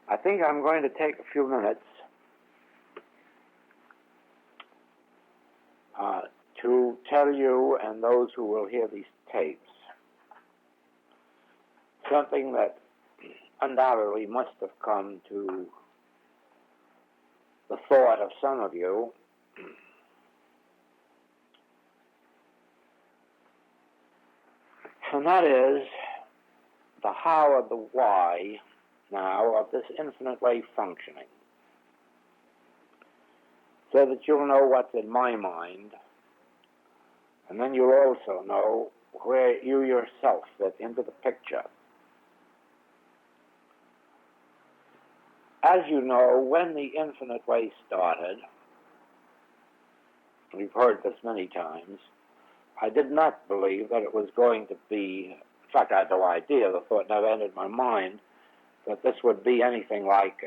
I think I'm going to take a few minutes to tell you and those who will hear these tapes something that undoubtedly must have come to the thought of some of you, and that is the how and the why now of this infinite way functioning, so that you'll know what's in my mind, and then you'll also know where you yourself fit into the picture. As you know, when the infinite way started, we've heard this many times, I did not believe that it was going to be, in fact I had no idea, the thought never entered my mind, that this would be anything like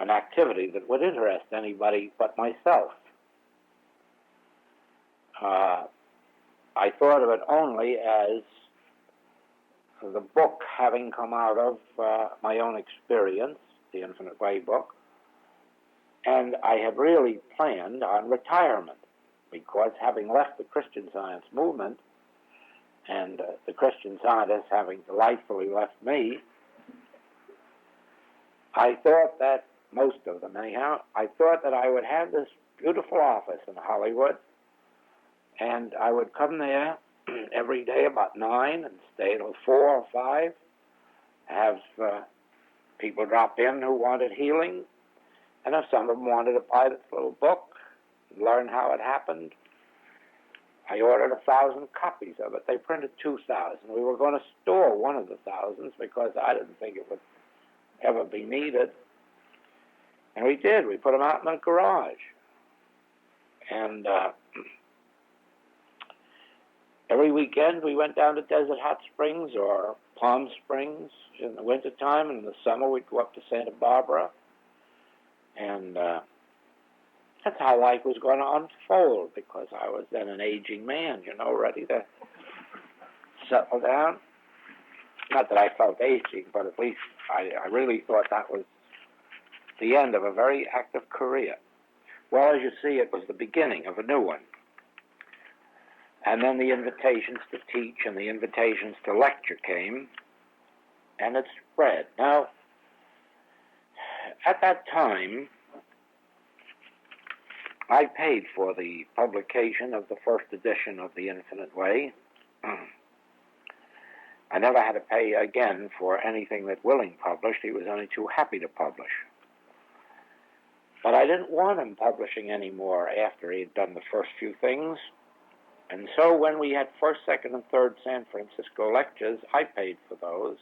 an activity that would interest anybody but myself. I thought of it only as the book having come out of my own experience, the Infinite Way book, and I had really planned on retirement, because having left the Christian Science movement, and the Christian Scientists having delightfully left me, I thought that, most of them anyhow, I thought that I would have this beautiful office in Hollywood, and I would come there every day about 9 and stay till 4 or 5, have people drop in who wanted healing, and if some of them wanted to buy this little book and learn how it happened, I ordered 1,000 copies of it. They printed 2,000. We were going to store one of the thousands because I didn't think it would ever be needed. And we did. We put them out in the garage. And every weekend we went down to Desert Hot Springs or Palm Springs in the wintertime, and in the summer we'd go up to Santa Barbara. And that's how life was going to unfold, because I was then an aging man, ready to settle down. Not that I felt aging, but at least I really thought that was the end of a very active career. Well, as you see, it was the beginning of a new one. And then the invitations to teach and the invitations to lecture came, and it spread. Now, at that time, I paid for the publication of the first edition of The Infinite Way. I never had to pay again for anything that Willing published. He was only too happy to publish. But I didn't want him publishing anymore after he had done the first few things. And so when we had first, second, and third San Francisco lectures, I paid for those.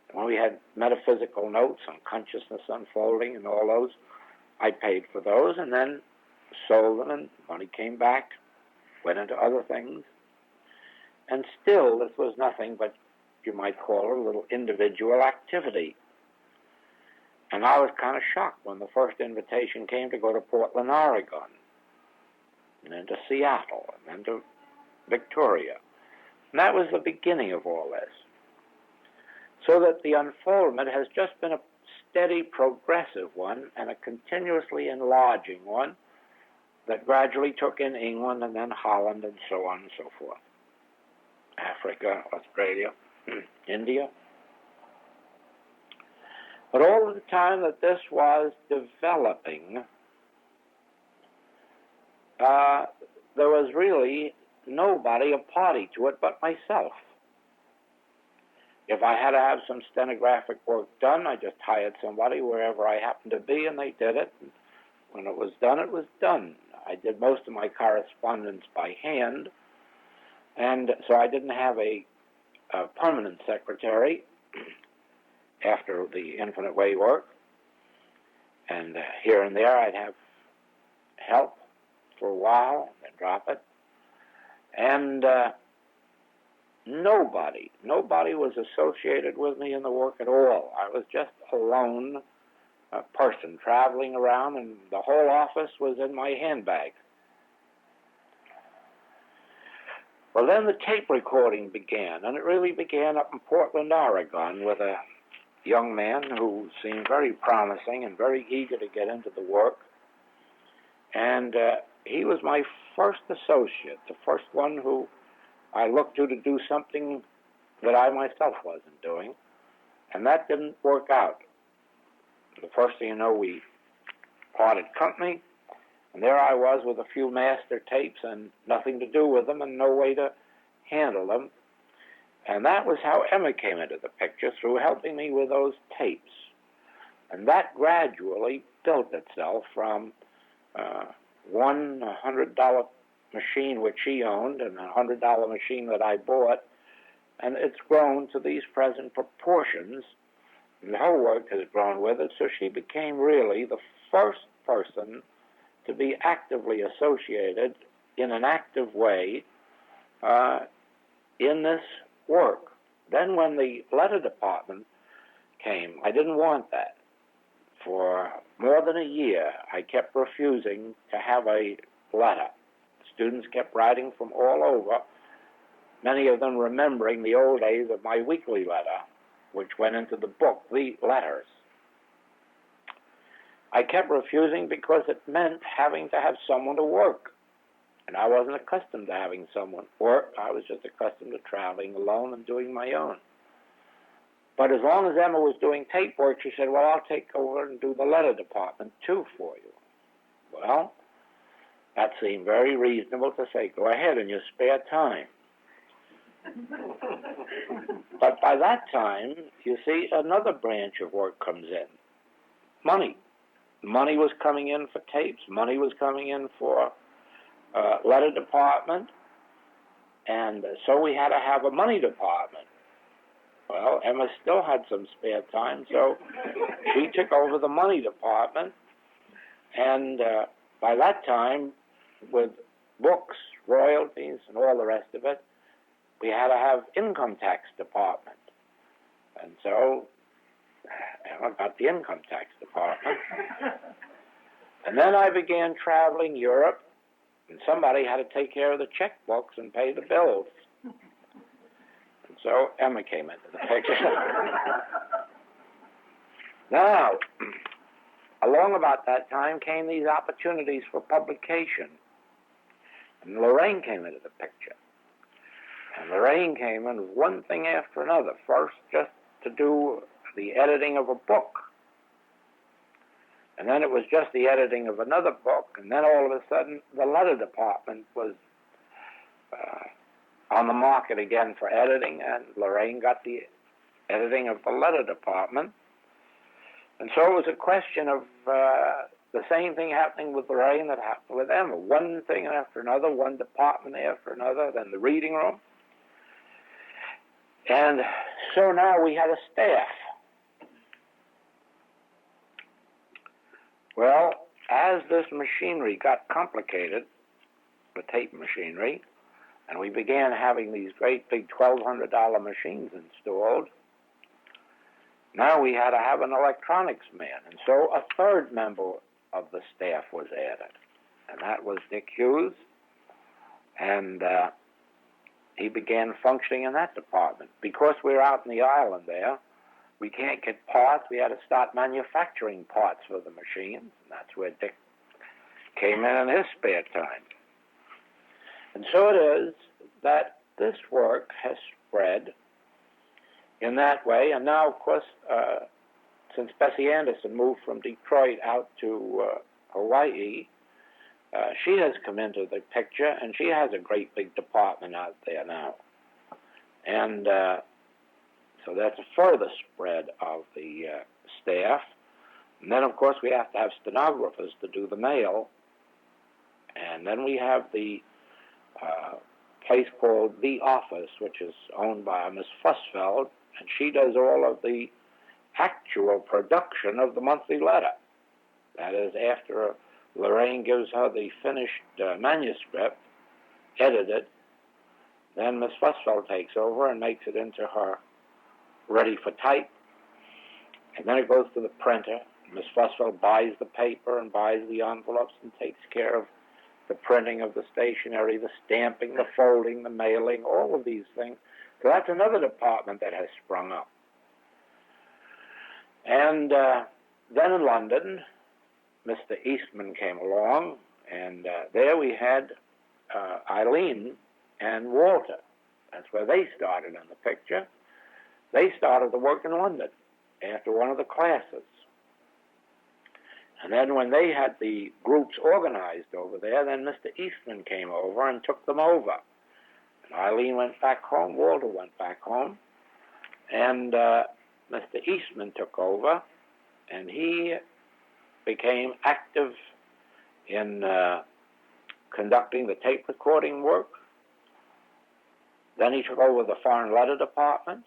And when we had metaphysical notes on consciousness unfolding and all those, I paid for those, and then sold them, and money came back, went into other things. And still, this was nothing but, you might call it, a little individual activity. And I was kind of shocked when the first invitation came to go to Portland, Oregon, and then to Seattle, and then to Victoria. And that was the beginning of all this. So that the unfoldment has just been a steady, progressive one, and a continuously enlarging one that gradually took in England and then Holland and so on and so forth. Africa, Australia, India. But all the time that this was developing, there was really nobody a party to it but myself. If I had to have some stenographic work done, I just hired somebody wherever I happened to be, and they did it. And when it was done, it was done. I did most of my correspondence by hand, and so I didn't have a permanent secretary after the Infinite Way work. And here and there I'd have help for a while, then drop it. And nobody was associated with me in the work at all. I was just a lone person traveling around, and the whole office was in my handbag. Well, then the tape recording began, and it really began up in Portland, Oregon, with a young man who seemed very promising and very eager to get into the work. And he was my first associate, the first one who I looked to do something that I myself wasn't doing. And that didn't work out. The first thing you know, we parted company, and there I was with a few master tapes and nothing to do with them and no way to handle them. And that was how Emma came into the picture, through helping me with those tapes. And that gradually built itself from one $100 machine which she owned and a $100 machine that I bought, and it's grown to these present proportions. And the whole work has grown with it, so she became really the first person to be actively associated in an active way in this work. Then when the letter department came, I didn't want that. For more than a year, I kept refusing to have a letter. Students kept writing from all over, many of them remembering the old days of my weekly letter, which went into the book, The Letters. I kept refusing because it meant having to have someone to work. And I wasn't accustomed to having someone work. I was just accustomed to traveling alone and doing my own. But as long as Emma was doing tape work, she said, well, I'll take over and do the letter department too for you. Well, that seemed very reasonable to say, go ahead in your spare time. But by that time, you see, another branch of work comes in. Money. Money was coming in for tapes. Money was coming in for letter department. And so we had to have a money department. Well, Emma still had some spare time, so she took over the money department. And by that time, with books, royalties, and all the rest of it, we had to have income tax department. And so Emma got the income tax department. And then I began traveling Europe, and somebody had to take care of the checkbooks and pay the bills. And so Emma came into the picture. Now, along about that time came these opportunities for publication. And Lorraine came into the picture. And Lorraine came in one thing after another. First, just to do the editing of a book. And then it was just the editing of another book. And then all of a sudden, the letter department was on the market again for editing. And Lorraine got the editing of the letter department. And so it was a question of the same thing happening with Lorraine that happened with Emma. One thing after another, one department after another, then the reading room. And so now we had a staff. Well, as this machinery got complicated, the tape machinery, and we began having these great big $1,200 machines installed, now we had to have an electronics man. And so a third member of the staff was added, and that was Dick Hughes. And he began functioning in that department. Because we were out in the island there, we can't get parts. We had to start manufacturing parts for the machines, and that's where Dick came in his spare time. And so it is that this work has spread in that way. And now, of course, since Bessie Anderson moved from Detroit out to Hawaii, she has come into the picture, and she has a great big department out there now. And so that's a further spread of the staff. And then, of course, we have to have stenographers to do the mail. And then we have the place called The Office, which is owned by Miss Fussfeld, and she does all of the actual production of the monthly letter. That is, after Lorraine gives her the finished manuscript, edited, then Miss Fussfeld takes over and makes it into her ready for type. And then it goes to the printer. Miss Fussfeld buys the paper and buys the envelopes and takes care of the printing of the stationery, the stamping, the folding, the mailing, all of these things. So that's another department that has sprung up. And then in London, Mr. Eastman came along, and there we had Eileen and Walter. That's where they started in the picture. They started to work in London after one of the classes. And then when they had the groups organized over there, then Mr. Eastman came over and took them over. And Eileen went back home, Walter went back home, and Mr. Eastman took over, and he became active in conducting the tape recording work. Then he took over the foreign letter department,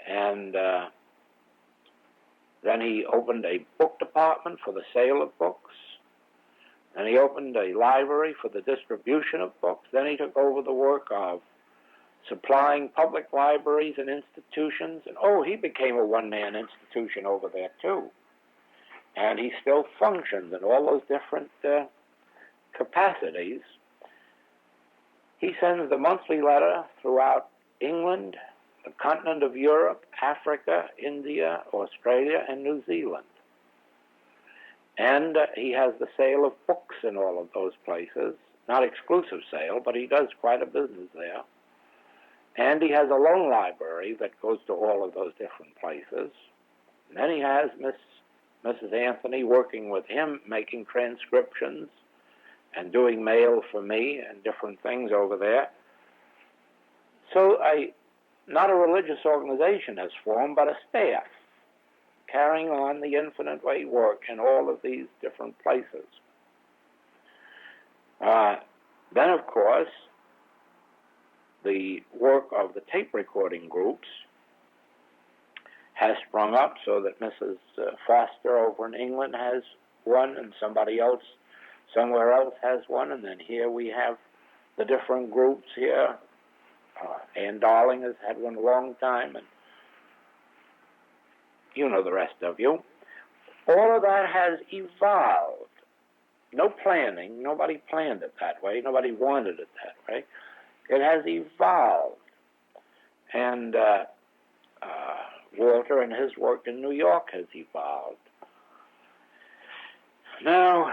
and then he opened a book department for the sale of books. Then he opened a library for the distribution of books. Then he took over the work of supplying public libraries and institutions. And he became a one-man institution over there too. And he still functions in all those different capacities. He sends the monthly letter throughout England, the continent of Europe, Africa, India, Australia, and New Zealand. And he has the sale of books in all of those places. Not exclusive sale, but he does quite a business there. And he has a loan library that goes to all of those different places. And then he has Mrs. Anthony working with him, making transcriptions and doing mail for me and different things over there. So not a religious organization has formed, but a staff carrying on the Infinite Way work in all of these different places. Then, of course, the work of the tape recording groups has sprung up, so that Mrs. Foster over in England has one, and somebody else somewhere else has one, and then here we have the different groups here. Ann Darling has had one a long time, and you know the rest of you. All of that has evolved. No planning. Nobody planned it that way. Nobody wanted it that way. It has evolved. And Walter and his work in New York has evolved. Now,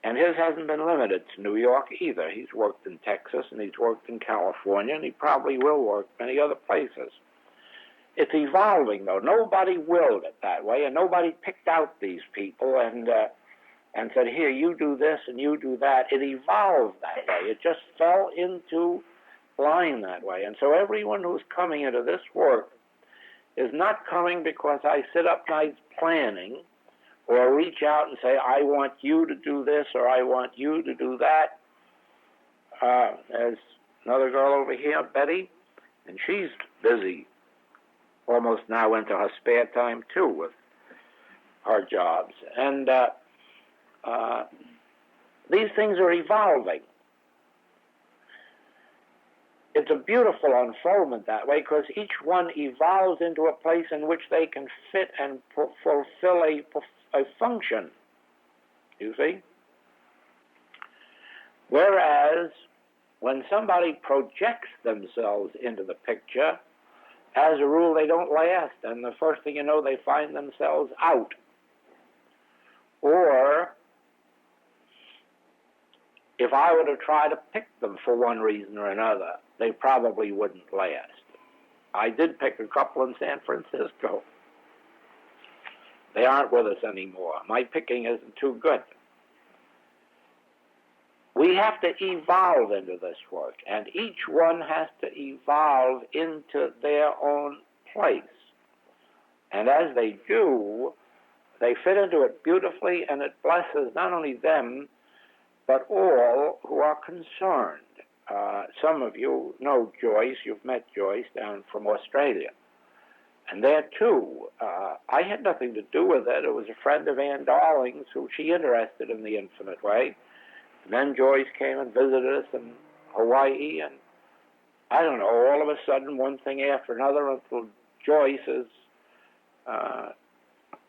and his hasn't been limited to New York either. He's worked in Texas, and he's worked in California, and he probably will work many other places. It's evolving, though. Nobody willed it that way, and nobody picked out these people and said, here, you do this and you do that. It evolved that way. It just fell into line that way. And so everyone who's coming into this work is not coming because I sit up nights planning or reach out and say, I want you to do this or I want you to do that. There's another girl over here, Betty, and she's busy almost now into her spare time, too, with her jobs. And these things are evolving. It's a beautiful unfoldment that way, because each one evolves into a place in which they can fit and fulfill a function, you see? Whereas when somebody projects themselves into the picture, as a rule, they don't last, and the first thing you know, they find themselves out. Or, if I were to try to pick them for one reason or another, they probably wouldn't last. I did pick a couple in San Francisco. They aren't with us anymore. My picking isn't too good. We have to evolve into this work, and each one has to evolve into their own place. And as they do, they fit into it beautifully, and it blesses not only them, but all who are concerned. Some of you know Joyce. You've met Joyce down from Australia. And there, too, I had nothing to do with it. It was a friend of Ann Darling's who she interested in the Infinite Way. And then Joyce came and visited us in Hawaii, and I don't know, all of a sudden, one thing after another, until Joyce is,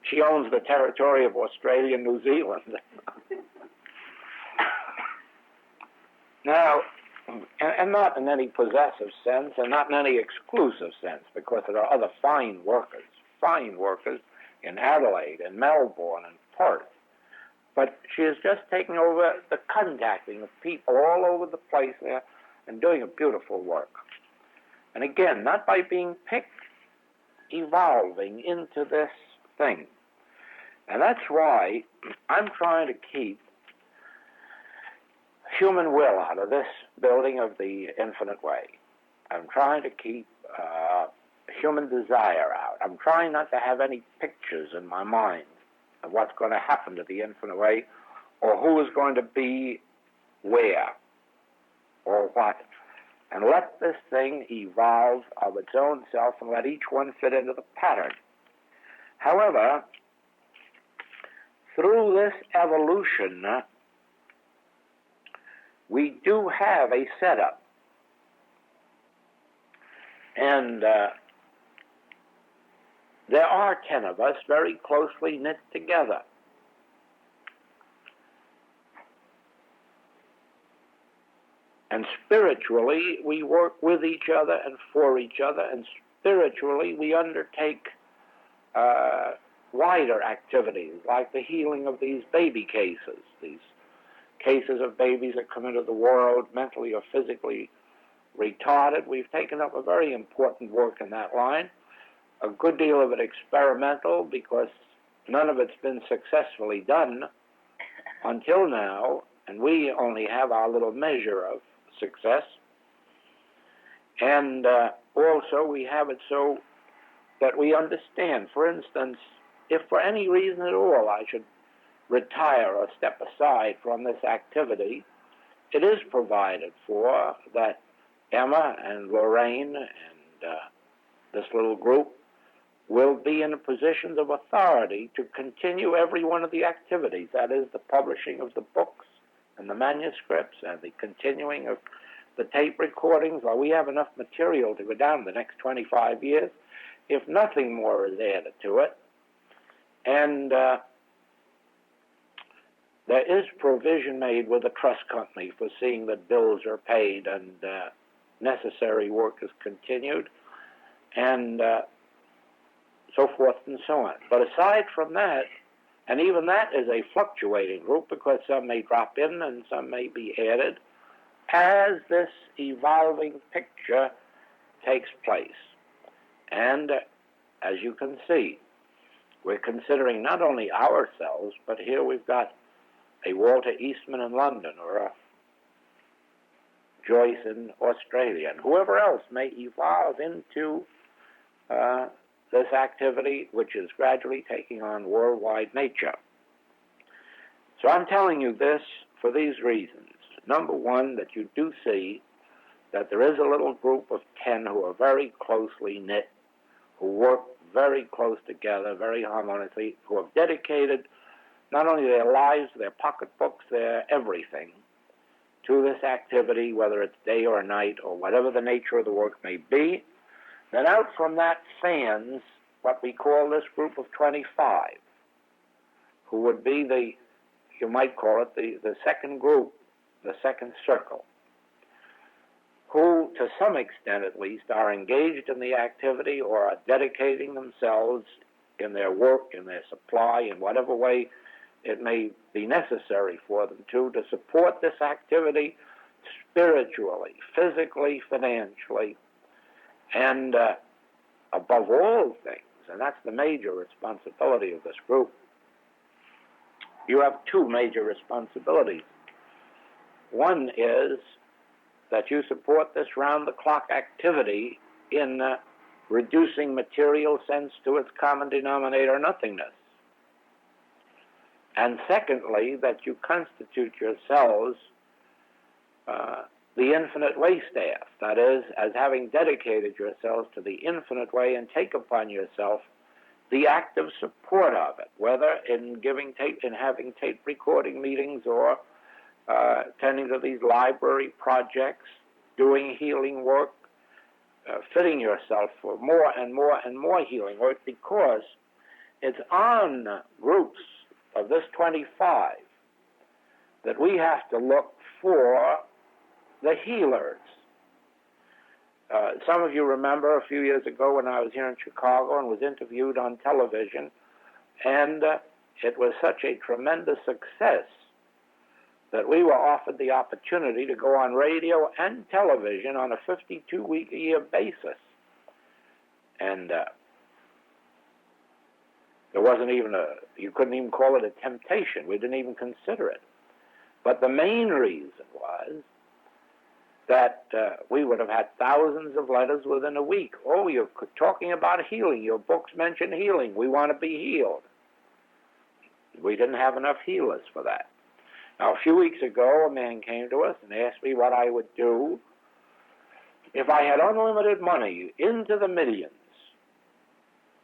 she owns the territory of Australia and New Zealand. Now, and not in any possessive sense, and not in any exclusive sense, because there are other fine workers in Adelaide, and Melbourne, and Perth. But she is just taking over the contacting of people all over the place there and doing a beautiful work. And again, not by being picked, evolving into this thing. And that's why I'm trying to keep human will out of this building of the infinite way. I'm trying to keep human desire out. I'm trying not to have any pictures in my mind of what's going to happen to the infinite way, or who is going to be where, or what. And let this thing evolve of its own self, and let each one fit into the pattern. However, through this evolution, we do have a setup. And there are 10 of us very closely knit together. And spiritually, we work with each other and for each other, and spiritually, we undertake wider activities, like the healing of these baby cases, these cases of babies that come into the world mentally or physically retarded. We've taken up a very important work in that line, a good deal of it experimental, because none of it's been successfully done until now, and we only have our little measure of success. And also we have it so that we understand. For instance, if for any reason at all I should retire or step aside from this activity, it is provided for that Emma and Lorraine and this little group will be in positions of authority to continue every one of the activities. That is, the publishing of the books and the manuscripts and the continuing of the tape recordings. Well, we have enough material to go down the next 25 years, if nothing more is added to it. And there is provision made with the trust company for seeing that bills are paid and necessary work is continued, and so forth and so on. But aside from that, and even that is a fluctuating group, because some may drop in and some may be added, as this evolving picture takes place. And as you can see, we're considering not only ourselves, but here we've got a Walter Eastman in London, or a Joyce in Australia, and whoever else may evolve into this activity, which is gradually taking on worldwide nature. So I'm telling you this for these reasons. Number one, that you do see that there is a little group of 10 who are very closely knit, who work very close together, very harmoniously, who have dedicated not only their lives, their pocketbooks, their everything to this activity, whether it's day or night or whatever the nature of the work may be. Then out from that fans what we call this group of 25, who would be the, you might call it the second group, the second circle, who to some extent at least are engaged in the activity or are dedicating themselves in their work, in their supply, in whatever way it may be necessary for them to support this activity spiritually, physically, financially, and above all things, and that's the major responsibility of this group. You have two major responsibilities. One is that you support this round-the-clock activity in reducing material sense to its common denominator, nothingness. And secondly, that you constitute yourselves the infinite way staff, that is, as having dedicated yourselves to the infinite way, and take upon yourself the active support of it, whether in having tape recording meetings, or attending to these library projects, doing healing work, fitting yourself for more and more and more healing work, because it's on groups of this 25 that we have to look for the healers. Some of you remember a few years ago when I was here in Chicago and was interviewed on television, and it was such a tremendous success that we were offered the opportunity to go on radio and television on a 52-week-a-year basis. And there wasn't even you couldn't even call it a temptation. We didn't even consider it. But the main reason was that we would have had thousands of letters within a week. Oh, you're talking about healing. Your books mention healing. We want to be healed. We didn't have enough healers for that. Now, a few weeks ago, a man came to us and asked me what I would do if I had unlimited money into the millions.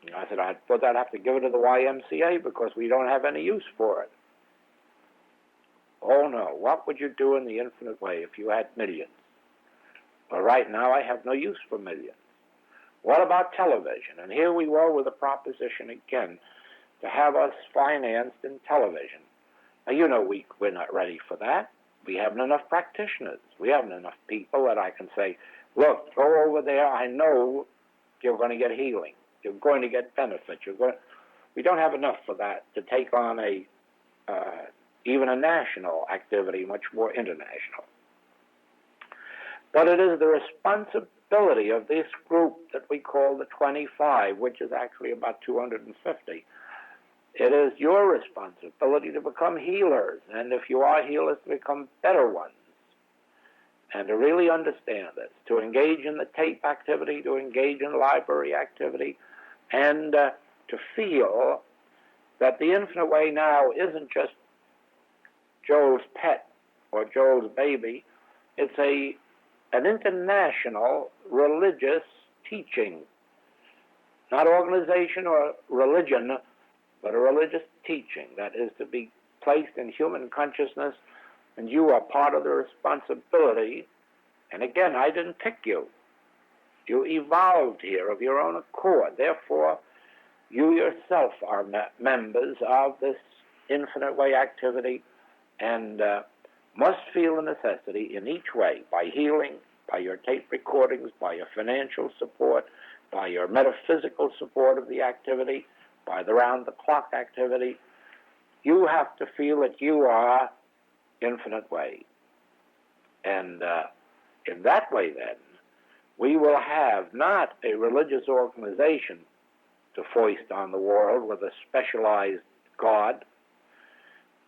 And I said, I'd have to give it to the YMCA because we don't have any use for it. Oh, no. What would you do in the infinite way if you had millions? But right now, I have no use for millions. What about television? And here we were with a proposition again to have us financed in television. Now, you know we're not ready for that. We haven't enough practitioners. We haven't enough people that I can say, look, go over there. I know you're going to get healing. You're going to get benefit. We don't have enough for that to take on even a national activity, much more international. But it is the responsibility of this group that we call the 25, which is actually about 250. It is your responsibility to become healers, and if you are healers, to become better ones, and to really understand this, to engage in the tape activity, to engage in library activity, and to feel that the infinite way now isn't just Joel's pet or Joel's baby. It's an international religious teaching, not organization or religion, but a religious teaching that is to be placed in human consciousness, and you are part of the responsibility. And again, I didn't pick you. You evolved here of your own accord. Therefore, you yourself are members of this infinite way activity and must feel the necessity in each way, by healing, by your tape recordings, by your financial support, by your metaphysical support of the activity, by the round-the-clock activity. You have to feel that you are infinite way. And in that way, then, we will have not a religious organization to foist on the world with a specialized God,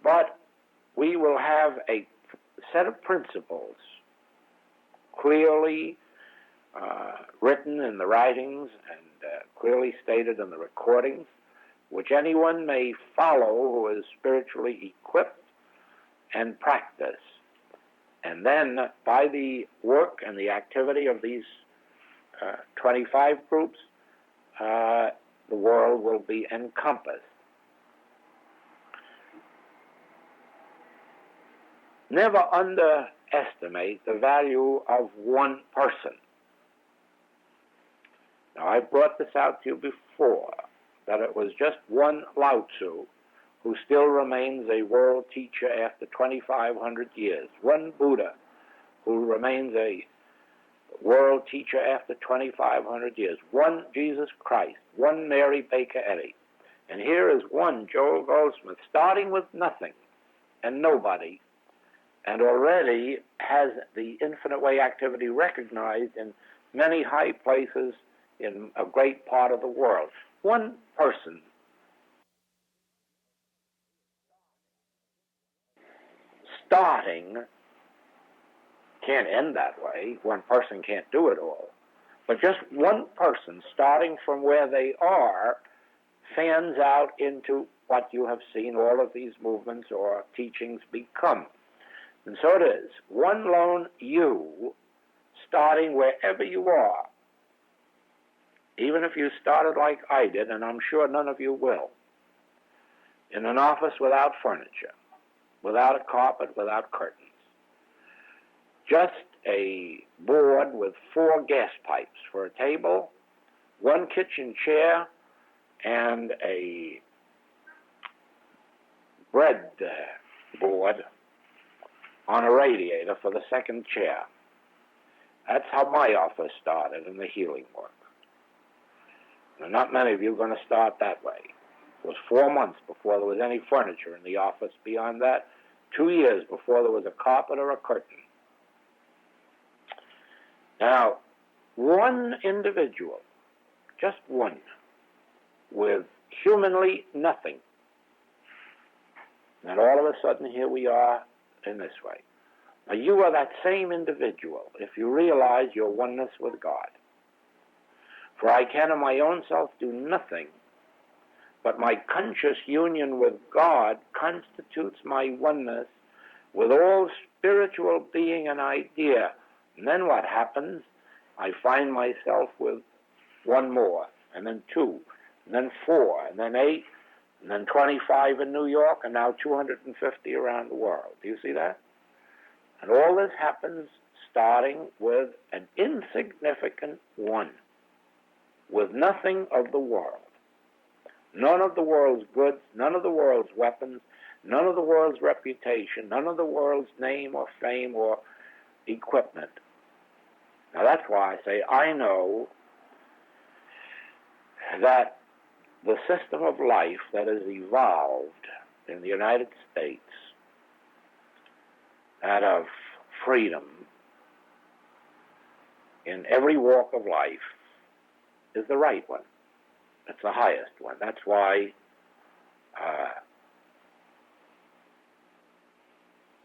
but we will have a set of principles clearly written in the writings and clearly stated in the recordings, which anyone may follow who is spiritually equipped and practice. And then by the work and the activity of these 25 groups, the world will be encompassed. Never underestimate the value of one person. Now, I brought this out to you before, that it was just one Lao Tzu who still remains a world teacher after 2,500 years, one Buddha who remains a world teacher after 2,500 years, one Jesus Christ, one Mary Baker Eddy. And here is one Joel Goldsmith, starting with nothing and nobody, and already has the infinite way activity recognized in many high places in a great part of the world. One person starting can't end that way. One person can't do it all. But just one person starting from where they are fans out into what you have seen all of these movements or teachings become. And so it is. One lone you starting wherever you are. Even if you started like I did, and I'm sure none of you will, in an office without furniture, without a carpet, without curtains. Just a board with 4 gas pipes for a table, 1 kitchen chair, and a bread board on a radiator for the second chair. That's how my office started in the healing work. And not many of you are going to start that way. It was 4 months before there was any furniture in the office. Beyond that, 2 years before there was a carpet or a curtain. Now, one individual, just one, with humanly nothing, and all of a sudden here we are in this way. Now, you are that same individual if you realize your oneness with God. For I can of my own self do nothing, but my conscious union with God constitutes my oneness with all spiritual being and idea. And then what happens? I find myself with one more, and then two, and then four, and then 8, and then 25 in New York, and now 250 around the world. Do you see that? And all this happens starting with an insignificant one, with nothing of the world. None of the world's goods, none of the world's weapons, none of the world's reputation, none of the world's name or fame or equipment. Now that's why I say I know that the system of life that has evolved in the United States, that of freedom in every walk of life, is the right one. It's the highest one. That's why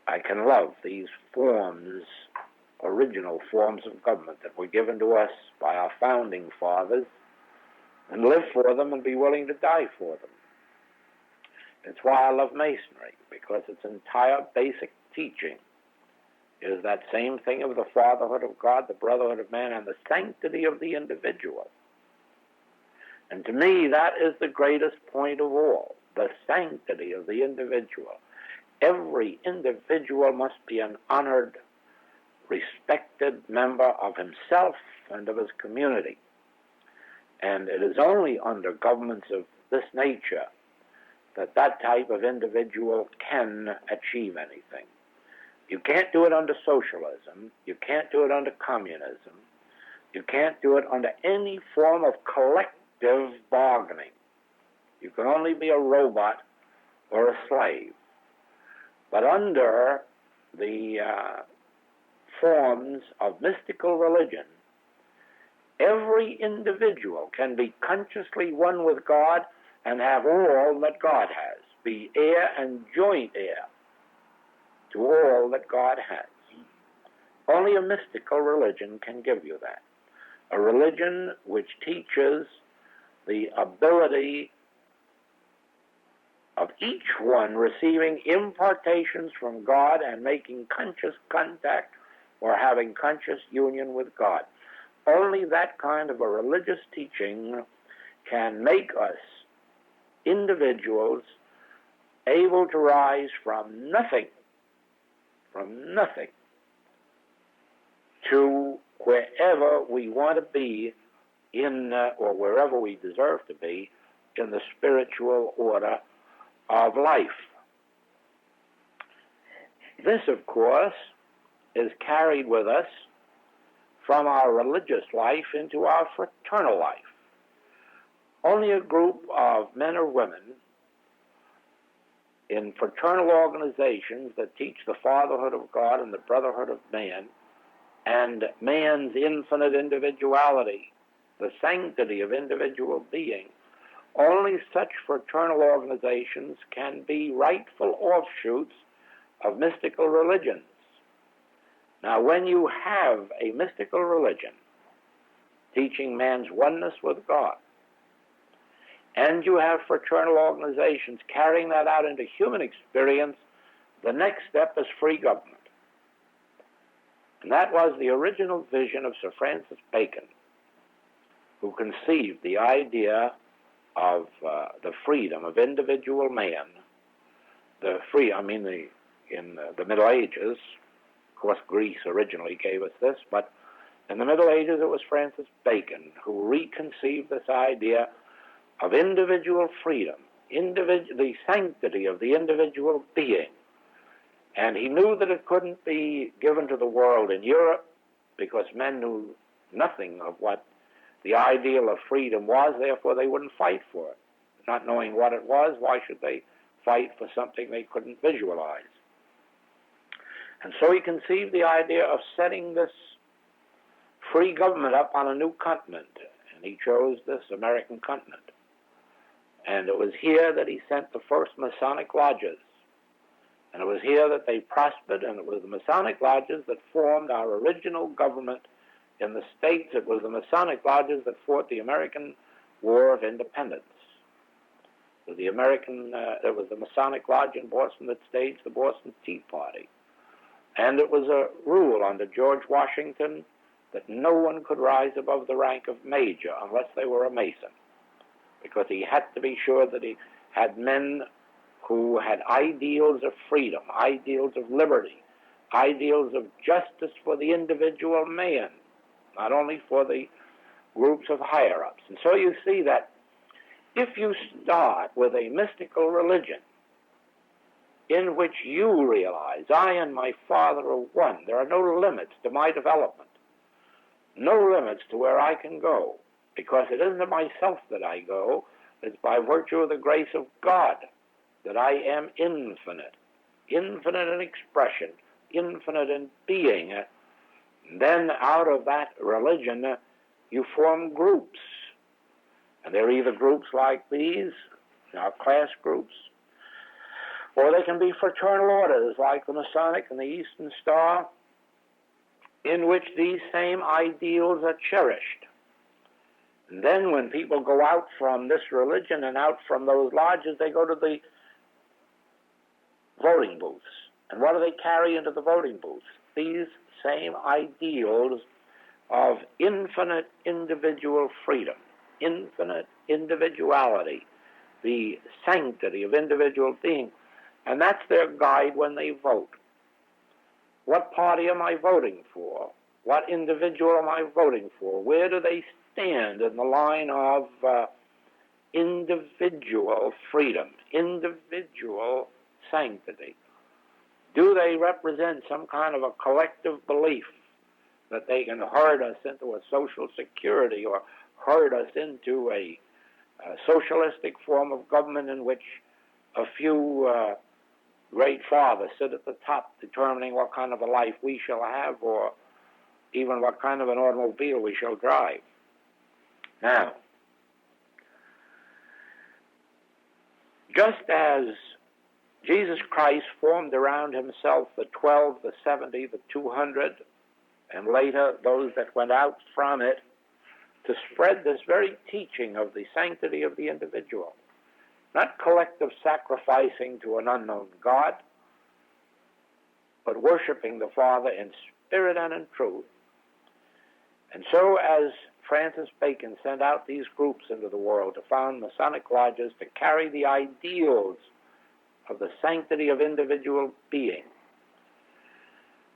I can love these forms, original forms of government that were given to us by our founding fathers, and live for them and be willing to die for them. It's why I love Masonry, because its entire basic teaching is that same thing of the fatherhood of God, the brotherhood of man, and the sanctity of the individual. And to me, that is the greatest point of all, the sanctity of the individual. Every individual must be an honored, respected member of himself and of his community. And it is only under governments of this nature that that type of individual can achieve anything. You can't do it under socialism. You can't do it under communism. You can't do it under any form of collective bargaining. You can only be a robot or a slave. But under the forms of mystical religion, every individual can be consciously one with God and have all that God has, be heir and joint heir to all that God has. Only a mystical religion can give you that. A religion which teaches the ability of each one receiving impartations from God and making conscious contact or having conscious union with God. Only that kind of a religious teaching can make us individuals able to rise from nothing to wherever we want to be in, or wherever we deserve to be in the spiritual order of life. This, of course, is carried with us from our religious life into our fraternal life. Only a group of men or women in fraternal organizations that teach the fatherhood of God and the brotherhood of man and man's infinite individuality, the sanctity of individual being, only such fraternal organizations can be rightful offshoots of mystical religions. Now, when you have a mystical religion teaching man's oneness with God, and you have fraternal organizations carrying that out into human experience, the next step is free government. And that was the original vision of Sir Francis Bacon, who conceived the idea of the freedom of individual man. In the Middle Ages, of course, Greece originally gave us this, but in the Middle Ages it was Francis Bacon who reconceived this idea of individual freedom, the sanctity of the individual being. And he knew that it couldn't be given to the world in Europe because men knew nothing of what the ideal of freedom was, therefore they wouldn't fight for it. Not knowing what it was, why should they fight for something they couldn't visualize? And so he conceived the idea of setting this free government up on a new continent, and he chose this American continent. And it was here that he sent the first Masonic lodges. And it was here that they prospered, and it was the Masonic lodges that formed our original government in the States. It was the Masonic lodges that fought the American War of Independence. So there was the Masonic Lodge in Boston that staged the Boston Tea Party. And it was a rule under George Washington that no one could rise above the rank of major unless they were a Mason, because he had to be sure that he had men who had ideals of freedom, ideals of liberty, ideals of justice for the individual man, not only for the groups of higher-ups. And so you see that if you start with a mystical religion in which you realize, I and my Father are one, there are no limits to my development, no limits to where I can go, because it isn't of myself that I go, it's by virtue of the grace of God that I am infinite, infinite in expression, infinite in being. Then out of that religion, you form groups. And they're either groups like these, our class groups, or they can be fraternal orders like the Masonic and the Eastern Star, in which these same ideals are cherished. And then when people go out from this religion and out from those lodges, they go to the voting booths. And what do they carry into the voting booths? These same ideals of infinite individual freedom, infinite individuality, the sanctity of individual being. And that's their guide when they vote. What party am I voting for? What individual am I voting for? Where do they stand in the line of individual freedom, individual sanctity? Do they represent some kind of a collective belief that they can herd us into a social security or herd us into a socialistic form of government in which a few great fathers sit at the top determining what kind of a life we shall have or even what kind of an automobile we shall drive? Now, just as Jesus Christ formed around himself the 12, the 70, the 200, and later those that went out from it to spread this very teaching of the sanctity of the individual, not collective sacrificing to an unknown God, but worshiping the Father in spirit and in truth. And so as Francis Bacon sent out these groups into the world to found Masonic lodges to carry the ideals of the sanctity of individual being,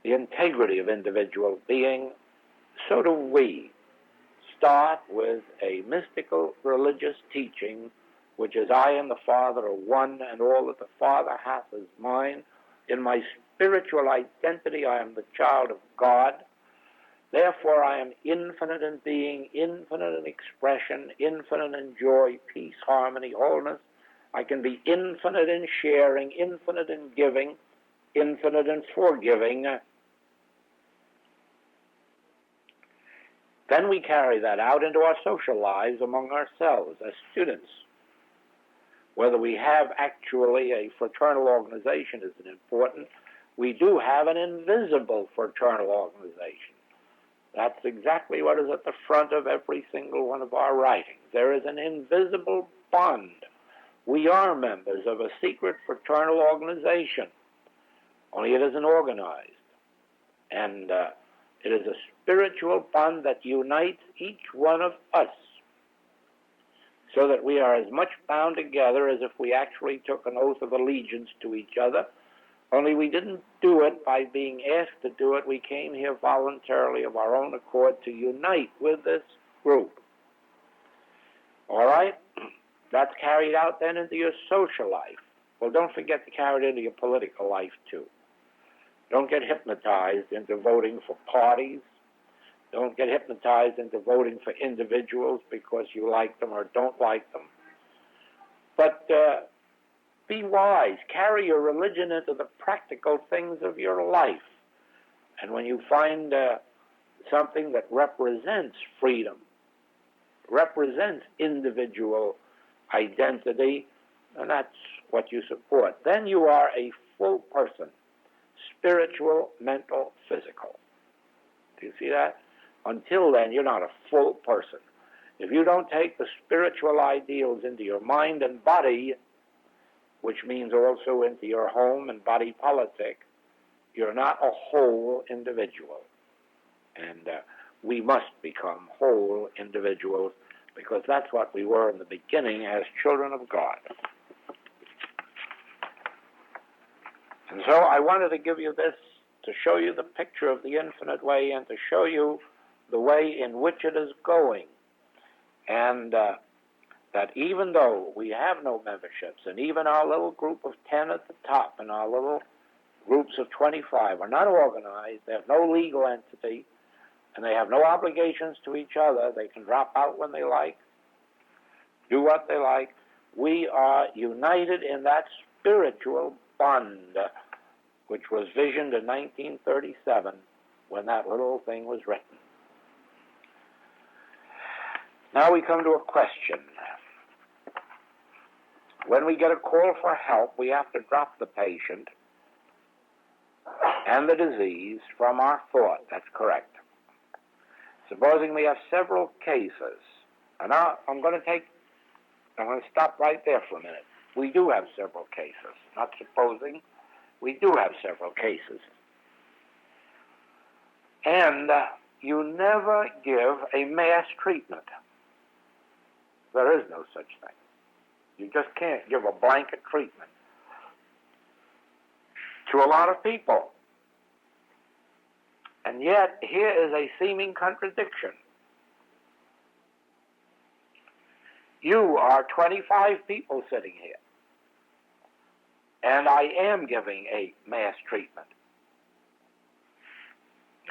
the integrity of individual being, so do we start with a mystical religious teaching, which is I and the Father are one, and all that the Father hath is mine. In my spiritual identity, I am the child of God. Therefore, I am infinite in being, infinite in expression, infinite in joy, peace, harmony, wholeness. I can be infinite in sharing, infinite in giving, infinite in forgiving. Then we carry that out into our social lives among ourselves as students. Whether we have actually a fraternal organization isn't important. We do have an invisible fraternal organization. That's exactly what is at the front of every single one of our writings. There is an invisible bond. We are members of a secret fraternal organization, only it isn't organized. And it is a spiritual bond that unites each one of us so that we are as much bound together as if we actually took an oath of allegiance to each other, only we didn't do it by being asked to do it. We came here voluntarily of our own accord to unite with this group. All right? That's carried out then into your social life. Well, don't forget to carry it into your political life, too. Don't get hypnotized into voting for parties. Don't get hypnotized into voting for individuals because you like them or don't like them. But be wise. Carry your religion into the practical things of your life. And when you find something that represents freedom, represents individual identity, and that's what you support, then you are a full person, spiritual, mental, physical. Do you see that? Until then, you're not a full person. If you don't take the spiritual ideals into your mind and body, which means also into your home and body politic, you're not a whole individual. And we must become whole individuals, because that's what we were in the beginning as children of God. And so I wanted to give you this to show you the picture of the infinite way and to show you the way in which it is going. And that even though we have no memberships, and even our little group of 10 at the top and our little groups of 25 are not organized, they have no legal entity, and they have no obligations to each other, they can drop out when they like, do what they like, we are united in that spiritual bond which was visioned in 1937 when that little thing was written. Now we come to a question. When we get a call for help, we have to drop the patient and the disease from our thought. That's correct. Supposing we have several cases, and now I'm going to stop right there for a minute. We do have several cases. Not supposing, we do have several cases. And you never give a mass treatment. There is no such thing. You just can't give a blanket treatment to a lot of people. And yet, here is a seeming contradiction. You are 25 people sitting here, and I am giving a mass treatment.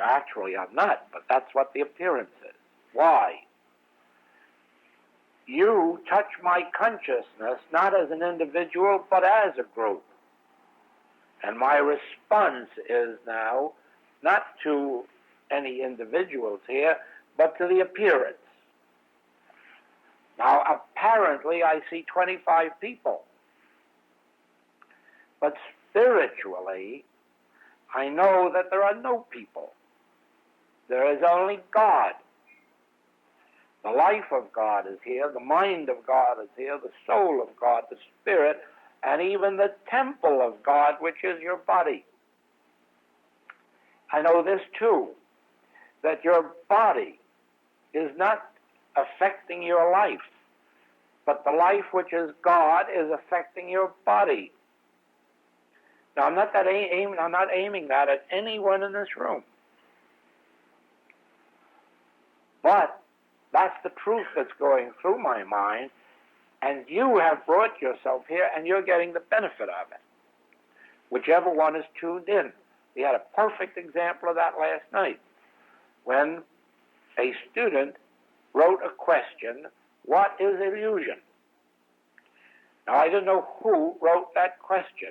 Actually, I'm not, but that's what the appearance is. Why? You touch my consciousness not as an individual, but as a group. And my response is now not to any individuals here, but to the appearance. Now, apparently, I see 25 people. But spiritually, I know that there are no people. There is only God. The life of God is here, the mind of God is here, the soul of God, the spirit, and even the temple of God, which is your body. I know this too, that your body is not affecting your life, but the life which is God is affecting your body. Now, I'm not aiming that at anyone in this room. But that's the truth that's going through my mind, and you have brought yourself here, and you're getting the benefit of it, whichever one is tuned in. We had a perfect example of that last night when a student wrote a question, what is illusion? Now, I didn't know who wrote that question.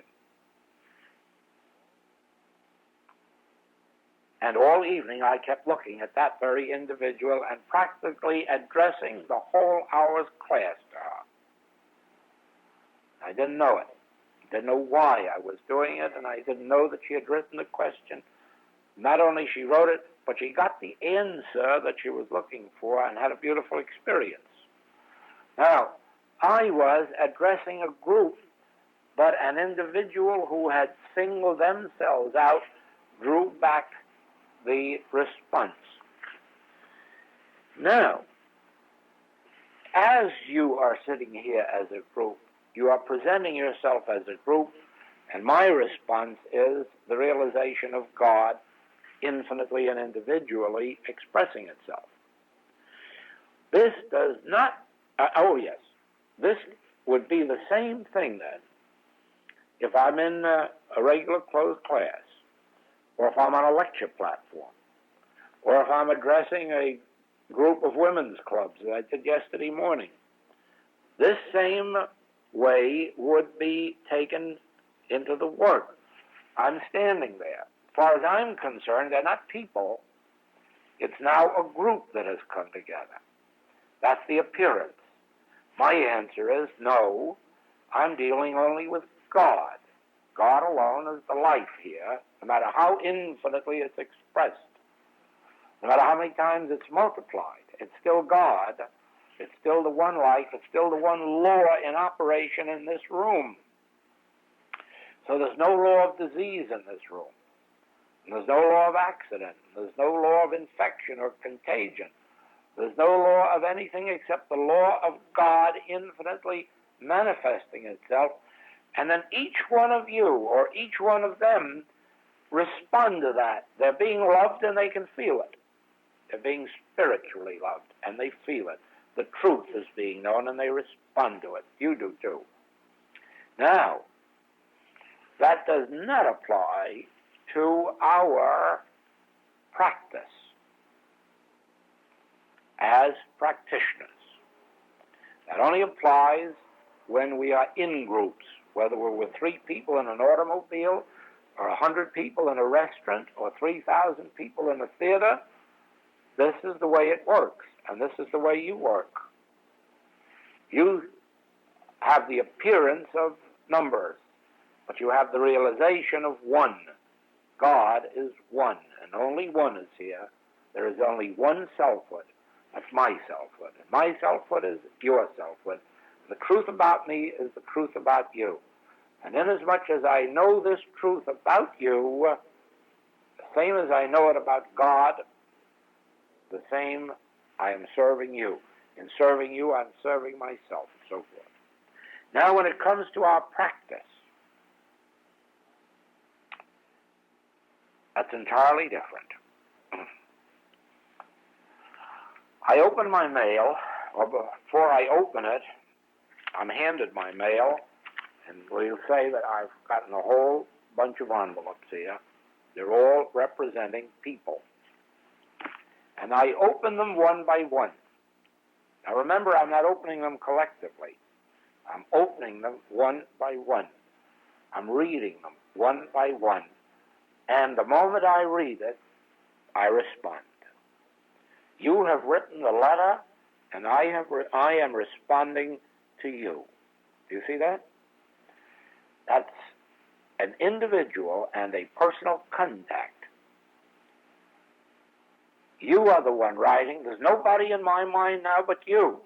And all evening I kept looking at that very individual and practically addressing the whole hour's class to her. I didn't know it. Didn't know why I was doing it, and I didn't know that she had written the question. Not only she wrote it, but she got the answer that she was looking for and had a beautiful experience. Now, I was addressing a group, but an individual who had singled themselves out drew back the response. Now, as you are sitting here as a group, you are presenting yourself as a group, and my response is the realization of God infinitely and individually expressing itself. This does not, this would be the same thing then if I'm in a regular closed class, or if I'm on a lecture platform, or if I'm addressing a group of women's clubs that I did yesterday morning. This same way would be taken into the work. I'm standing there. As far as I'm concerned, they're not people. It's now a group that has come together. That's the appearance. My answer is no, I'm dealing only with God. God alone is the life here, no matter how infinitely it's expressed, no matter how many times it's multiplied. It's still God. It's still the one life. It's still the one law in operation in this room. So there's no law of disease in this room. And there's no law of accident. There's no law of infection or contagion. There's no law of anything except the law of God infinitely manifesting itself. And then each one of you or each one of them respond to that. They're being loved and they can feel it. They're being spiritually loved and they feel it. The truth is being known and they respond to it. You do too. Now, that does not apply to our practice as practitioners. That only applies when we are in groups, whether we're with 3 people in an automobile, or 100 people in a restaurant, or 3,000 people in a theater. This is the way it works, and this is the way you work. You have the appearance of numbers, but you have the realization of one. God is one, and only one is here. There is only one selfhood. That's my selfhood. And my selfhood is your selfhood. The truth about me is the truth about you. And inasmuch as I know this truth about you, the same as I know it about God, the same I am serving you. In serving you, I'm serving myself, and so forth. Now, when it comes to our practice, that's entirely different. I open my mail, or before I open it, I'm handed my mail, and we'll say that I've gotten a whole bunch of envelopes here. They're all representing people. And I open them one by one. Now remember, I'm not opening them collectively. I'm opening them one by one. I'm reading them one by one. And the moment I read it, I respond. You have written the letter, and I am responding to you. Do you see that? That's an individual and a personal contact. You are the one writing. There's nobody in my mind now but you.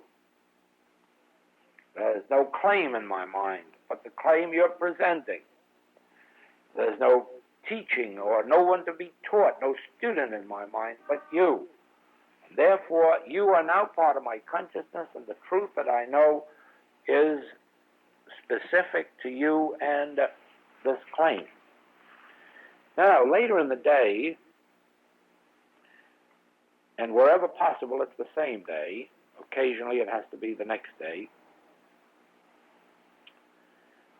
There's no claim in my mind but the claim you're presenting. There's no teaching or no one to be taught, no student in my mind but you. And therefore, you are now part of my consciousness, and the truth that I know is specific to you and this claim. Now, later in the day, and wherever possible, it's the same day. Occasionally, it has to be the next day.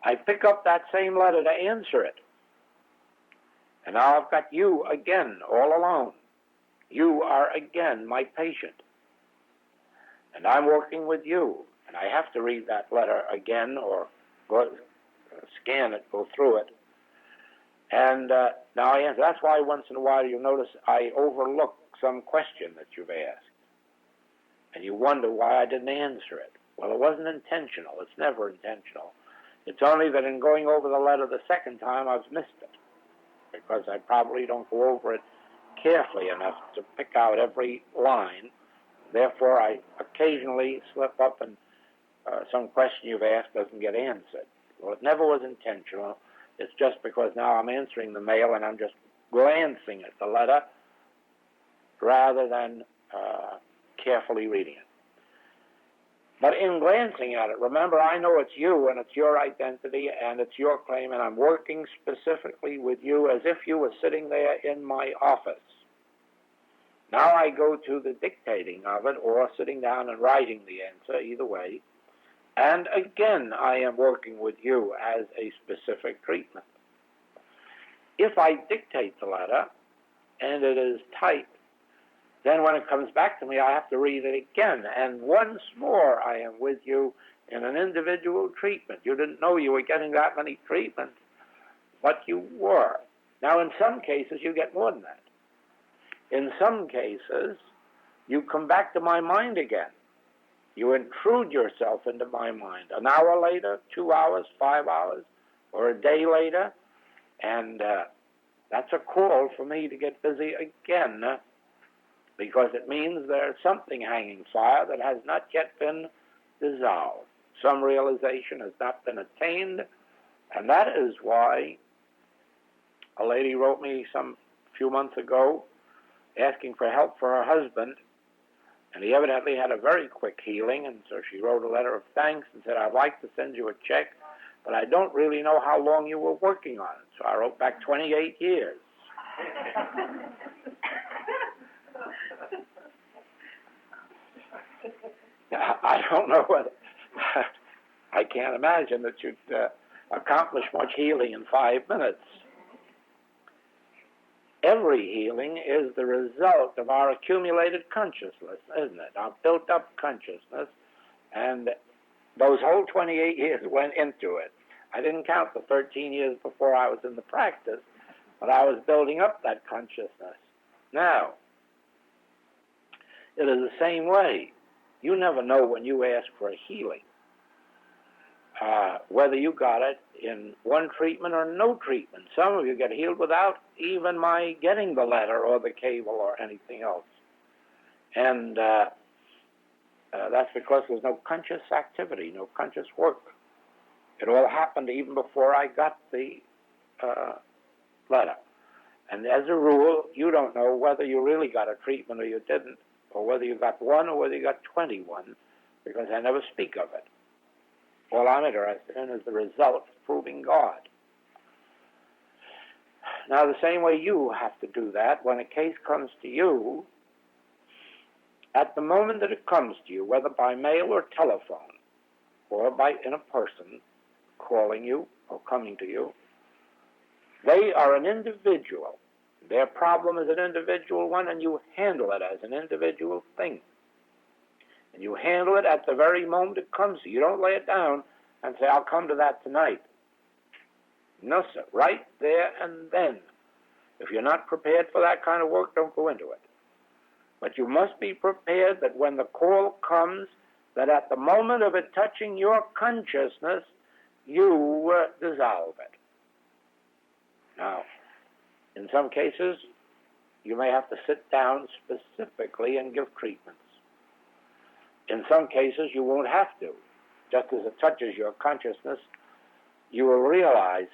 I pick up that same letter to answer it. And now I've got you again, all alone. You are again my patient. And I'm working with you. And I have to read that letter again or scan it, go through it. And now I answer. That's why once in a while you'll notice I overlook some question that you've asked. And you wonder why I didn't answer it. Well, it wasn't intentional. It's never intentional. It's only that in going over the letter the second time, I've missed it, because I probably don't go over it carefully enough to pick out every line. Therefore, I occasionally slip up and some question you've asked doesn't get answered. Well, it never was intentional. It's just because now I'm answering the mail and I'm just glancing at the letter rather than carefully reading it. But in glancing at it, remember, I know it's you and it's your identity and it's your claim, and I'm working specifically with you as if you were sitting there in my office. Now I go to the dictating of it or sitting down and writing the answer, either way. And again, I am working with you as a specific treatment. If I dictate the letter and it is typed, Then when it comes back to me, I have to read it again. And once more, I am with you in an individual treatment. You didn't know you were getting that many treatments, but you were. Now, in some cases, you get more than that. In some cases, you come back to my mind again. You intrude yourself into my mind an hour later, 2 hours, 5 hours, or a day later, and that's a call for me to get busy again, because it means there's something hanging fire that has not yet been dissolved. Some realization has not been attained, and that is why a lady wrote me some few months ago asking for help for her husband, and he evidently had a very quick healing, and so she wrote a letter of thanks and said, I'd like to send you a check, but I don't really know how long you were working on it. So I wrote back 28 years. I don't know whether, I can't imagine that you'd accomplish much healing in 5 minutes. Every healing is the result of our accumulated consciousness, isn't it? Our built-up consciousness, and those whole 28 years went into it. I didn't count the 13 years before I was in the practice, but I was building up that consciousness. Now, it is the same way. You never know when you ask for a healing, whether you got it in one treatment or no treatment. Some of you get healed without even my getting the letter or the cable or anything else. And that's because there's no conscious activity, no conscious work. It all happened even before I got the letter. And as a rule, you don't know whether you really got a treatment or you didn't, or whether you got one or whether you got 21, because I never speak of it. All I'm interested in is the result of proving God. Now, the same way you have to do that, when a case comes to you, at the moment that it comes to you, whether by mail or telephone, or in a person calling you or coming to you, they are an individual. Their problem is an individual one, and you handle it as an individual thing. And you handle it at the very moment it comes to you. You don't lay it down and say, I'll come to that tonight. No, sir. Right there and then. If you're not prepared for that kind of work, don't go into it. But you must be prepared that when the call comes, that at the moment of it touching your consciousness, you dissolve it. Now, in some cases, you may have to sit down specifically and give treatments. In some cases, you won't have to. Just as it touches your consciousness, you will realize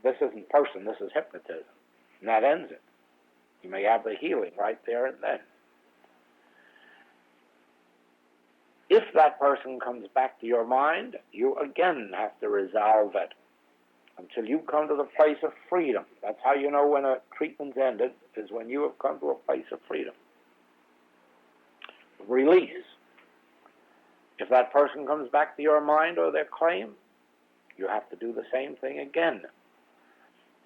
this isn't person, this is hypnotism. And that ends it. You may have the healing right there and then. If that person comes back to your mind, you again have to resolve it until you come to the place of freedom. That's how you know when a treatment's ended, is when you have come to a place of freedom. Release. If that person comes back to your mind or their claim, you have to do the same thing again.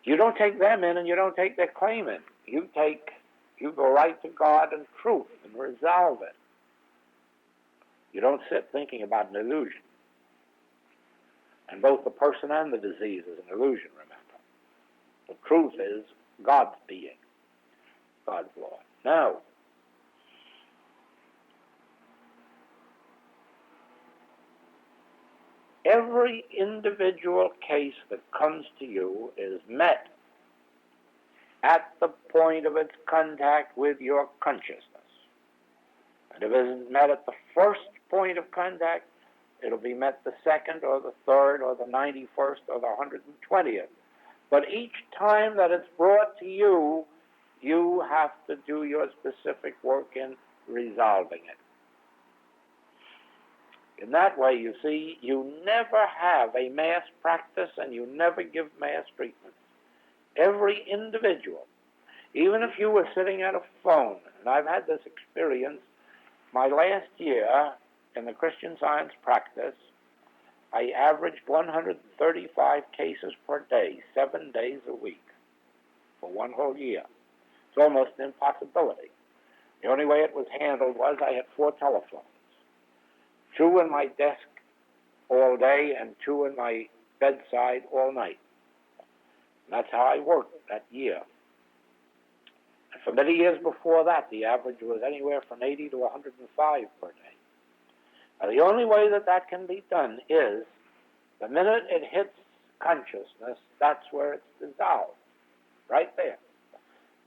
You don't take them in and you don't take their claim in. You go right to God and truth and resolve it. You don't sit thinking about an illusion. And both the person and the disease is an illusion, remember. The truth is God's being, God's law. Now, every individual case that comes to you is met at the point of its contact with your consciousness. And if it isn't met at the first point of contact, it'll be met the second or the third or the 91st or the 120th. But each time that it's brought to you, you have to do your specific work in resolving it. In that way, you see, you never have a mass practice and you never give mass treatments. Every individual, even if you were sitting at a phone, and I've had this experience, my last year in the Christian Science practice, I averaged 135 cases per day, 7 days a week, for one whole year. It's almost an impossibility. The only way it was handled was I had 4 telephones, 2 in my desk all day and 2 in my bedside all night. And that's how I worked that year. And for many years before that, the average was anywhere from 80 to 105 per day. Now, the only way that that can be done is the minute it hits consciousness, that's where it's dissolved, right there.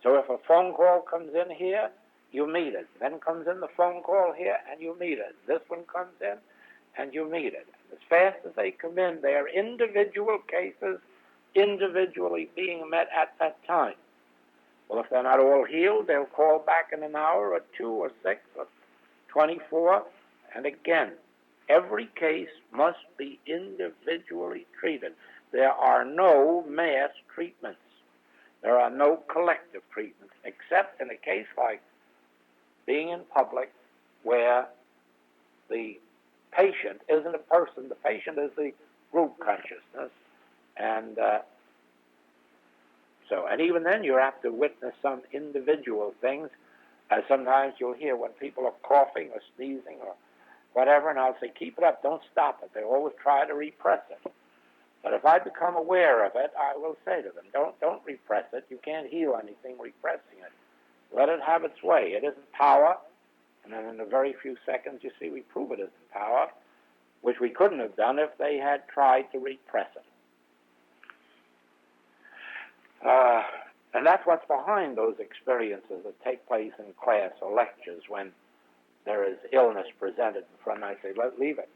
So if a phone call comes in here, you meet it. Then comes in the phone call here, and you meet it. This one comes in, and you meet it. As fast as they come in, they are individual cases, individually being met at that time. Well, if they're not all healed, they'll call back in an hour or 2 or 6 or 24. And again, every case must be individually treated. There are no mass treatments. There are no collective treatments, except in a case like being in public where the patient isn't a person. The patient is the group consciousness. And and even then you have to witness some individual things. Sometimes you'll hear when people are coughing or sneezing or whatever, and I'll say, keep it up, don't stop it. They always try to repress it. But if I become aware of it, I will say to them, don't repress it. You can't heal anything repressing it. Let it have its way. It isn't power. And then in a very few seconds, you see, we prove it isn't power, which we couldn't have done if they had tried to repress it. And that's what's behind those experiences that take place in class or lectures when there is illness presented in front. And I say, leave it.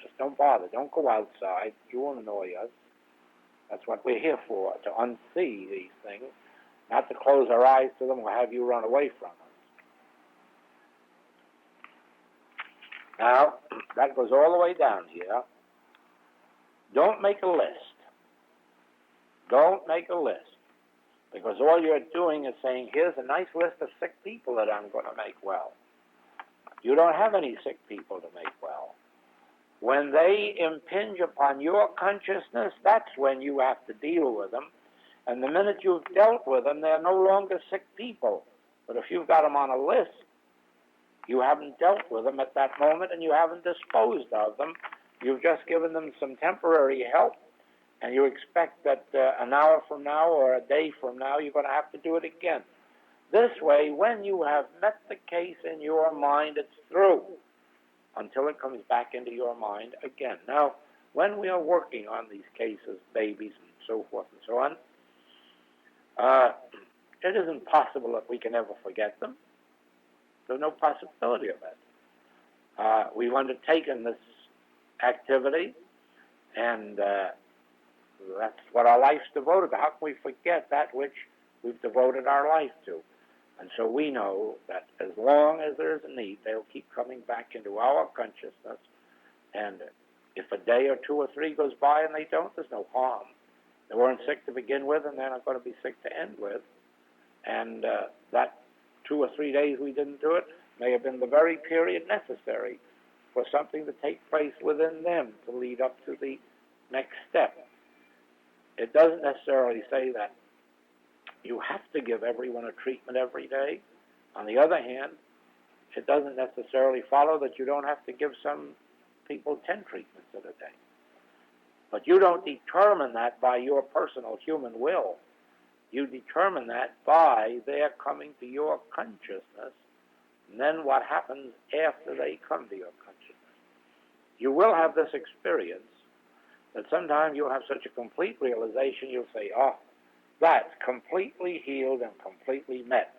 Just don't bother. Don't go outside. You won't annoy us. That's what we're here for, to unsee these things, not to close our eyes to them or have you run away from us. Now, that goes all the way down here. Don't make a list. Don't make a list. Because all you're doing is saying, here's a nice list of sick people that I'm going to make well. You don't have any sick people to make well. When they impinge upon your consciousness, that's when you have to deal with them. And the minute you've dealt with them, they're no longer sick people. But if you've got them on a list, you haven't dealt with them at that moment and you haven't disposed of them. You've just given them some temporary help, and you expect that an hour from now or a day from now you're going to have to do it again. This way, when you have met the case in your mind, it's through until it comes back into your mind again. Now, when we are working on these cases, babies and so forth and so on, it isn't possible that we can ever forget them. There's no possibility of it. We've undertaken this activity, and that's what our life's devoted to. How can we forget that which we've devoted our life to? And so we know that as long as there's a need, they'll keep coming back into our consciousness. And if a day or 2 or 3 goes by and they don't, there's no harm. They weren't sick to begin with, and they're not going to be sick to end with. And that 2 or 3 days we didn't do it may have been the very period necessary for something to take place within them to lead up to the next step. It doesn't necessarily say that you have to give everyone a treatment every day. On the other hand, it doesn't necessarily follow that you don't have to give some people 10 treatments in a day. But you don't determine that by your personal human will. You determine that by their coming to your consciousness, and then what happens after they come to your consciousness. You will have this experience that sometimes you'll have such a complete realization, you'll say, oh, that's completely healed and completely met.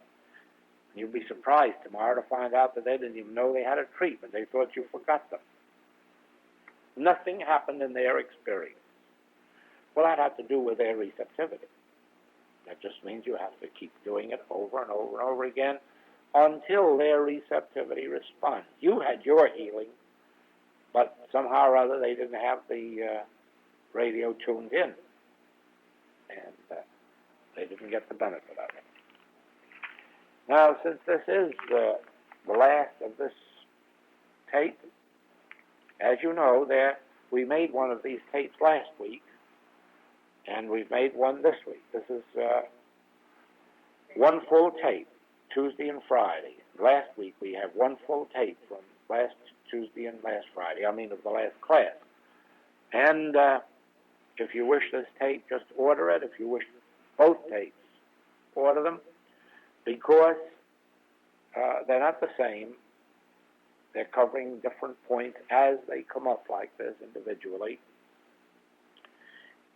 And you'll be surprised tomorrow to find out that they didn't even know they had a treatment. They thought you forgot them. Nothing happened in their experience. Well, that had to do with their receptivity. That just means you have to keep doing it over and over and over again until their receptivity responds. You had your healing, but somehow or other they didn't have the radio tuned in, and they didn't get the benefit of it. Now, since this is the last of this tape, as you know, we made one of these tapes last week, and we've made one this week. This is one full tape, Tuesday and Friday, last week we have one full tape from last Tuesday and last Friday, of the last class. And if you wish this tape, just order it. If you wish both tapes, order them, because they're not the same. They're covering different points as they come up like this individually.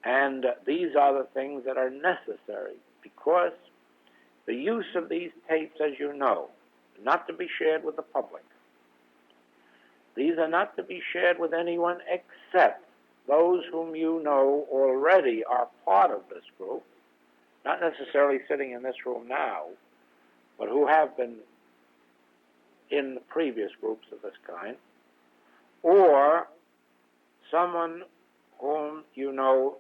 And these are the things that are necessary, because the use of these tapes, as you know, not to be shared with the public. These are not to be shared with anyone except those whom you know already are part of this group, not necessarily sitting in this room now, but who have been in the previous groups of this kind, or someone whom you know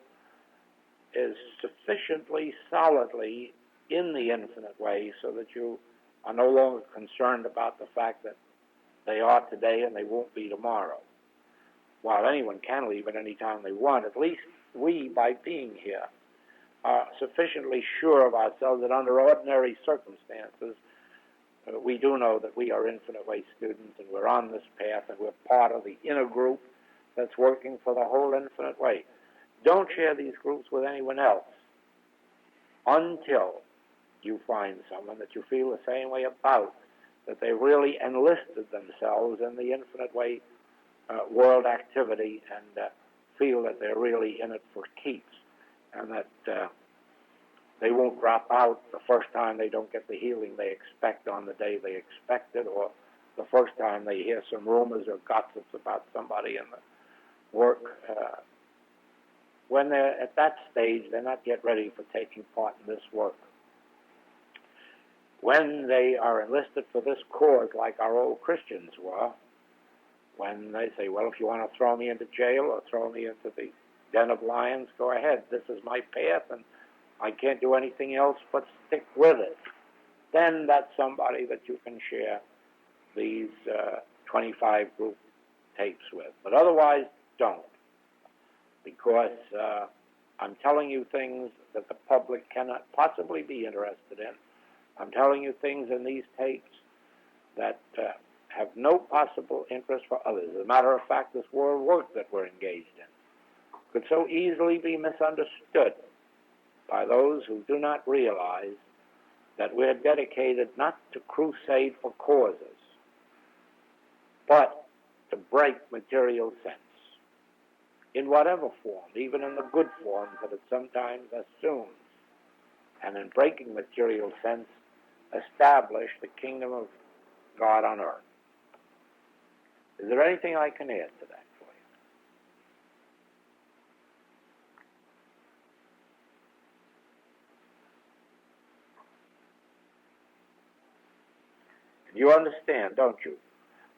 is sufficiently solidly in the infinite way so that you are no longer concerned about the fact that they are today and they won't be tomorrow. While anyone can leave at any time they want, at least we, by being here, are sufficiently sure of ourselves that under ordinary circumstances, we do know that we are infinite way students and we're on this path and we're part of the inner group that's working for the whole infinite way. Don't share these groups with anyone else until you find someone that you feel the same way about, that they really enlisted themselves in the infinite way world activity and feel that they're really in it for keeps, and that they won't drop out the first time they don't get the healing they expect on the day they expect it, or the first time they hear some rumors or gossips about somebody in the work. When they're at that stage, they're not yet ready for taking part in this work. When they are enlisted for this cause, like our old Christians were, when they say, well, if you want to throw me into jail or throw me into the den of lions, go ahead. This is my path, and I can't do anything else but stick with it. Then that's somebody that you can share these 25 group tapes with. But otherwise, don't. Because I'm telling you things that the public cannot possibly be interested in. I'm telling you things in these tapes that have no possible interest for others. As a matter of fact, this world work that we're engaged in could so easily be misunderstood by those who do not realize that we're dedicated not to crusade for causes, but to break material sense in whatever form, even in the good forms that it sometimes assumes, and in breaking material sense, establish the kingdom of God on earth. Is there anything I can add to that for you? You understand, don't you,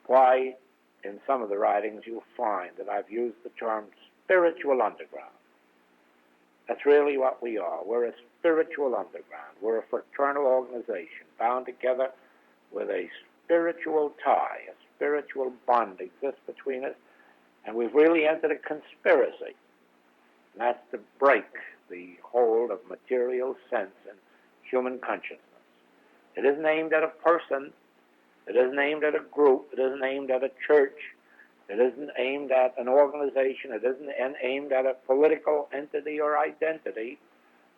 why in some of the writings you'll find that I've used the term spiritual underground. That's really what we are. We're a spiritual underground. We're a fraternal organization bound together with a spiritual tie, a spiritual bond exists between us, and we've really entered a conspiracy. And that's to break the hold of material sense and human consciousness. It isn't aimed at a person. It isn't aimed at a group. It isn't aimed at a church. It isn't aimed at an organization. It isn't aimed at a political entity or identity.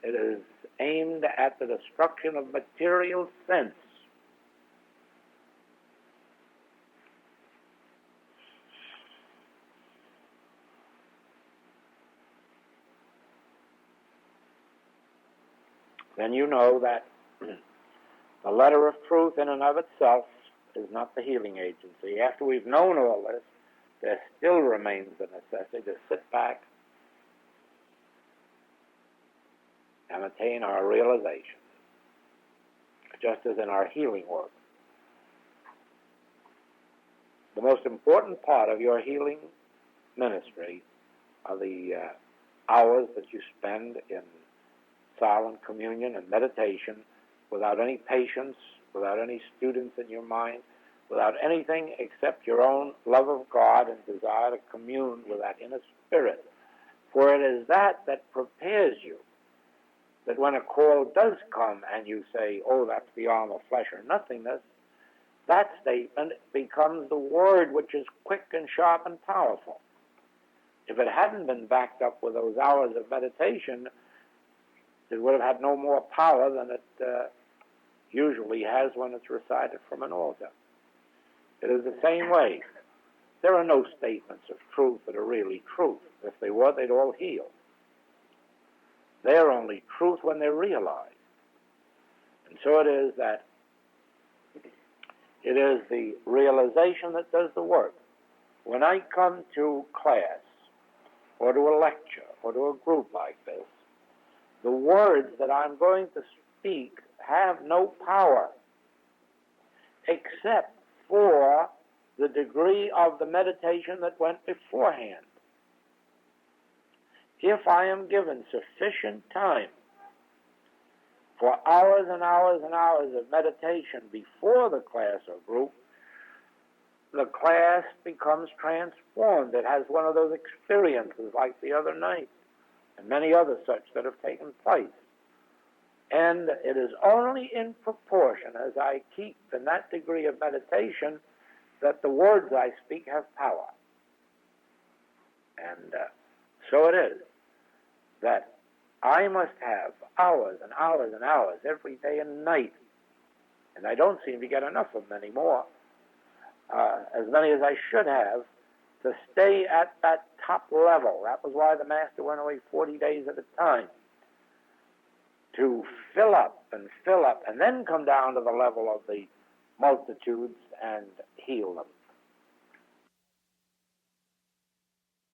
It is aimed at the destruction of material sense. Then you know that the letter of truth in and of itself is not the healing agency. After we've known all this, there still remains the necessity to sit back and attain our realization, just as in our healing work. The most important part of your healing ministry are the hours that you spend in silent communion and meditation, without any patience, without any students in your mind, without anything except your own love of God and desire to commune with that inner spirit. For it is that prepares you, that when a call does come and you say, oh, that's beyond the flesh or nothingness, that statement becomes the word which is quick and sharp and powerful. If it hadn't been backed up with those hours of meditation, it would have had no more power than it usually has when it's recited from an altar. It is the same way. There are no statements of truth that are really truth. If they were, they'd all heal. They're only truth when they're realized. And so it is that it is the realization that does the work. When I come to class, or to a lecture, or to a group like this, the words that I'm going to speak have no power except for the degree of the meditation that went beforehand. If I am given sufficient time for hours and hours and hours of meditation before the class or group, the class becomes transformed. It has one of those experiences like the other night and many other such that have taken place. And it is only in proportion as I keep in that degree of meditation that the words I speak have power. And so it is that I must have hours and hours and hours every day and night, and I don't seem to get enough of them anymore, as many as I should have, to stay at that top level. That was why the Master went away 40 days at a time, to fill up, and then come down to the level of the multitudes and heal them.